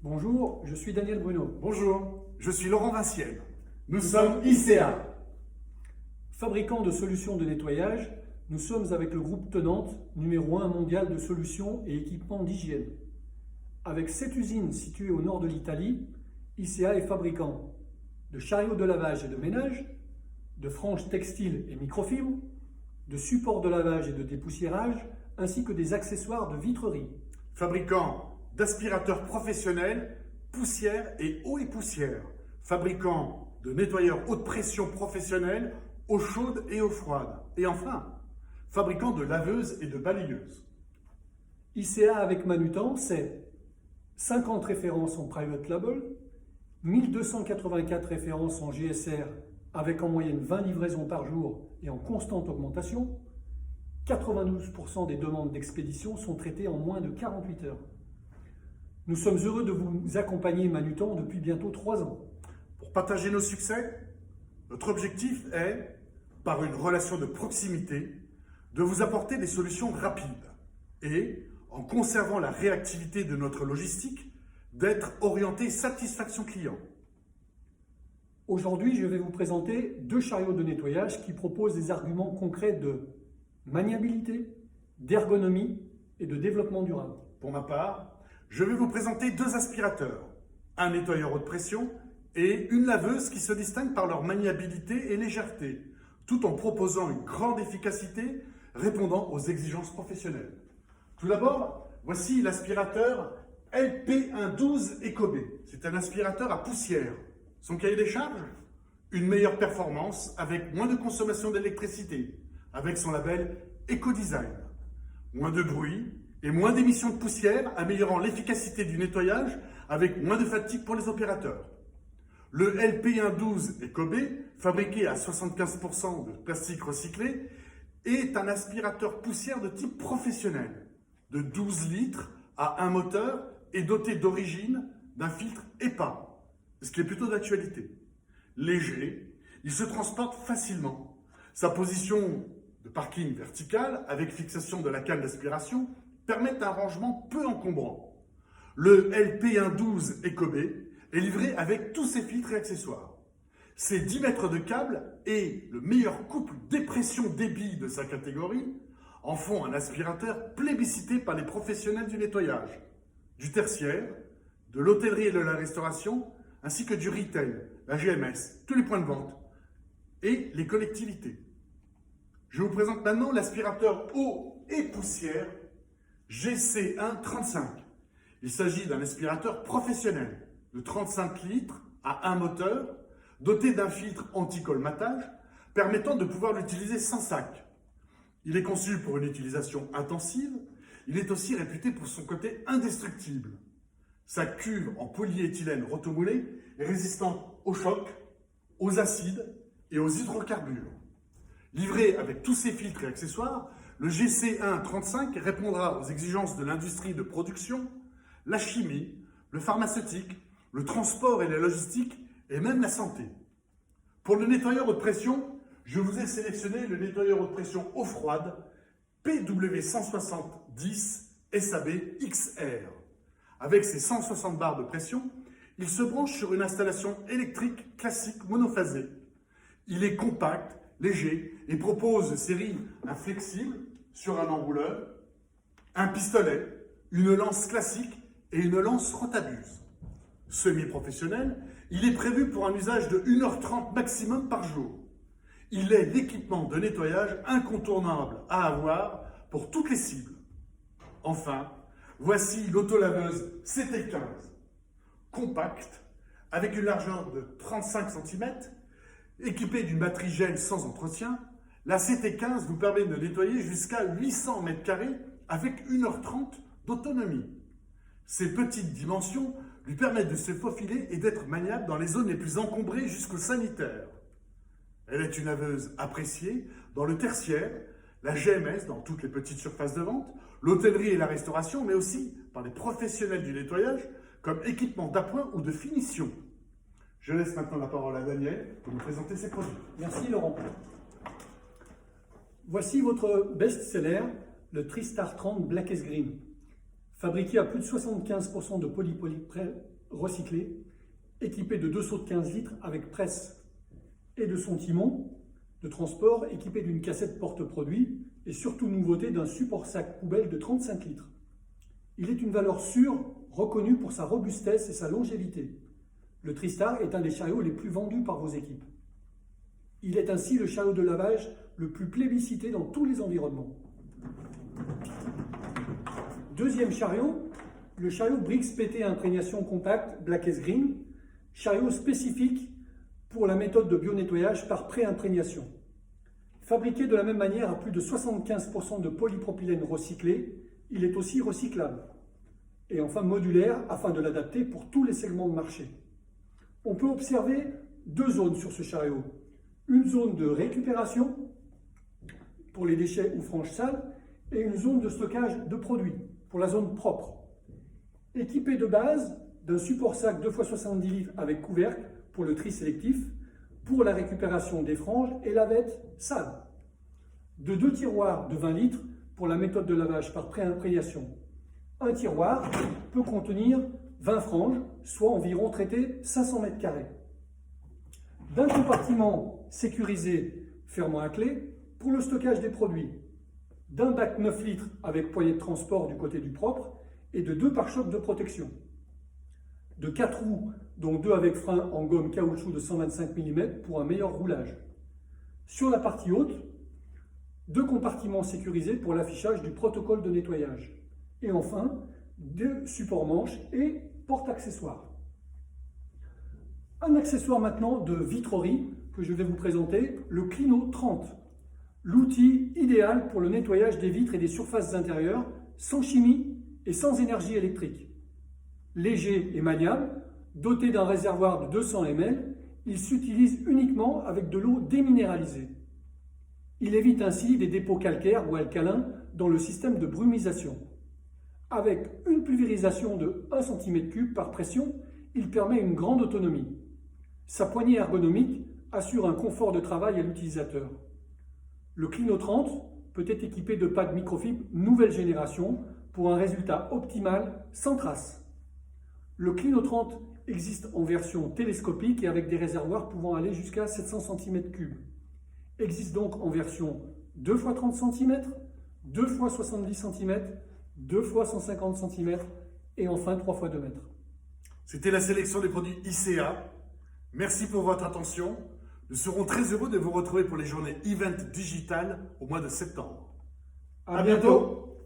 Bonjour, je suis Daniel Bruno. Bonjour, je suis Laurent Vinciel. Nous sommes ICA. Fabricant de solutions de nettoyage, nous sommes avec le groupe Tenante, numéro 1 mondial de solutions et équipements d'hygiène. Avec 7 usines situées au nord de l'Italie, ICA est fabricant de chariots de lavage et de ménage, de franges textiles et microfibres, de supports de lavage et de dépoussiérage, ainsi que des accessoires de vitrerie. Fabricant d'aspirateurs professionnels, poussière et eau et poussière. Fabricant de nettoyeurs haute pression professionnels, eau chaude et eau froide. Et enfin, fabricant de laveuses et de balayeuses. ICA avec Manutan, c'est 50 références en private label, 1284 références en GSR avec en moyenne 20 livraisons par jour et en constante augmentation. 92% des demandes d'expédition sont traitées en moins de 48 heures. Nous sommes heureux de vous accompagner Manutan depuis bientôt 3 ans. Pour partager nos succès, notre objectif est, par une relation de proximité, de vous apporter des solutions rapides et, en conservant la réactivité de notre logistique, d'être orienté satisfaction client. Aujourd'hui, je vais vous présenter 2 chariots de nettoyage qui proposent des arguments concrets de maniabilité, d'ergonomie et de développement durable. Pour ma part, je vais vous présenter 2 aspirateurs, un nettoyeur haute pression et une laveuse qui se distinguent par leur maniabilité et légèreté, tout en proposant une grande efficacité répondant aux exigences professionnelles. Tout d'abord, voici l'aspirateur LP12 Ecobee. C'est un aspirateur à poussière. Son cahier des charges? Une meilleure performance avec moins de consommation d'électricité, avec son label Ecodesign. Moins de bruit et moins d'émissions de poussière, améliorant l'efficacité du nettoyage avec moins de fatigue pour les opérateurs. Le LP12 Ecobee, fabriqué à 75% de plastique recyclé, est un aspirateur poussière de type professionnel, de 12 litres à un moteur et doté d'origine d'un filtre EPA, ce qui est plutôt d'actualité. Léger, il se transporte facilement. Sa position de parking verticale, avec fixation de la canne d'aspiration, permet un rangement peu encombrant. Le LP12 Ecobee est livré avec tous ses filtres et accessoires. Ses 10 mètres de câble et le meilleur couple dépression-débit de sa catégorie en font un aspirateur plébiscité par les professionnels du nettoyage, du tertiaire, de l'hôtellerie et de la restauration, ainsi que du retail, la GMS, tous les points de vente et les collectivités. Je vous présente maintenant l'aspirateur eau et poussière GC135. Il s'agit d'un aspirateur professionnel de 35 litres à un moteur, doté d'un filtre anti-colmatage, permettant de pouvoir l'utiliser sans sac. Il est conçu pour une utilisation intensive. Il est aussi réputé pour son côté indestructible. Sa cuve en polyéthylène rotomoulé est résistante aux chocs, aux acides et aux hydrocarbures. Livré avec tous ses filtres et accessoires, le GC135 répondra aux exigences de l'industrie de production, la chimie, le pharmaceutique, le transport et la logistique et même la santé. Pour le nettoyeur haute pression, je vous ai sélectionné le nettoyeur haute pression eau froide PW160-10 SAB XR. Avec ses 160 bars de pression, il se branche sur une installation électrique classique monophasée. Il est compact, léger et propose série inflexible sur un enrouleur, un pistolet, une lance classique et une lance rotabuse. Semi-professionnel, il est prévu pour un usage de 1h30 maximum par jour. Il est l'équipement de nettoyage incontournable à avoir pour toutes les cibles. Enfin, voici l'autolaveuse CT15, compacte, avec une largeur de 35 cm, équipée d'une batterie gel sans entretien. La CT15 vous permet de nettoyer jusqu'à 800 m² avec 1h30 d'autonomie. Ces petites dimensions lui permettent de se faufiler et d'être maniable dans les zones les plus encombrées jusqu'au sanitaire. Elle est une laveuse appréciée dans le tertiaire, la GMS dans toutes les petites surfaces de vente, l'hôtellerie et la restauration, mais aussi par les professionnels du nettoyage comme équipement d'appoint ou de finition. Je laisse maintenant la parole à Daniel pour nous présenter ses produits. Merci Laurent. Voici votre best-seller, le Tristar 30 Black S Green. fabriqué à plus de 75% de polypropylène recyclé, équipé de 2 seaux de 15 litres avec presse et de son timon de transport équipé d'une cassette porte-produit et surtout nouveauté d'un support sac poubelle de 35 litres. Il est une valeur sûre, reconnue pour sa robustesse et sa longévité. Le Tristar est un des chariots les plus vendus par vos équipes. Il est ainsi le chariot de lavage le plus plébiscité dans tous les environnements. Deuxième chariot, le chariot Brix PT imprégnation compacte Black S Green, chariot spécifique pour la méthode de bio-nettoyage par pré-imprégnation. Fabriqué de la même manière à plus de 75% de polypropylène recyclé, il est aussi recyclable. Et enfin modulaire afin de l'adapter pour tous les segments de marché. On peut observer 2 zones sur ce chariot. Une zone de récupération pour les déchets ou franges sales et une zone de stockage de produits pour la zone propre. Équipé de base d'un support sac 2x70 litres avec couvercle pour le tri sélectif, pour la récupération des franges et lavette sale. De 2 tiroirs de 20 litres pour la méthode de lavage par pré-imprégnation. Un tiroir peut contenir 20 franges, soit environ traité 500 m². D'un compartiment sécurisé fermant à clé pour le stockage des produits. D'un bac 9 litres avec poignée de transport du côté du propre et de 2 pare-chocs de protection. De 4 roues, dont 2 avec frein en gomme caoutchouc de 125 mm pour un meilleur roulage. Sur la partie haute, 2 compartiments sécurisés pour l'affichage du protocole de nettoyage. Et enfin, 2 supports manches et porte-accessoires. Un accessoire maintenant de vitrerie que je vais vous présenter, le Clino 30. L'outil idéal pour le nettoyage des vitres et des surfaces intérieures, sans chimie et sans énergie électrique. Léger et maniable, doté d'un réservoir de 200 ml, il s'utilise uniquement avec de l'eau déminéralisée. Il évite ainsi des dépôts calcaires ou alcalins dans le système de brumisation. Avec une pulvérisation de 1 cm3 par pression, il permet une grande autonomie. Sa poignée ergonomique assure un confort de travail à l'utilisateur. Le Clino 30 peut être équipé de pads microfibre nouvelle génération pour un résultat optimal sans trace. Le Clino 30 existe en version télescopique et avec des réservoirs pouvant aller jusqu'à 700 cm3. Existe donc en version 2 x 30 cm, 2 x 70 cm, 2 x 150 cm et enfin 3 x 2 mètres. C'était la sélection des produits ICA. Merci pour votre attention. Nous serons très heureux de vous retrouver pour les journées Event Digital au mois de septembre. À bientôt.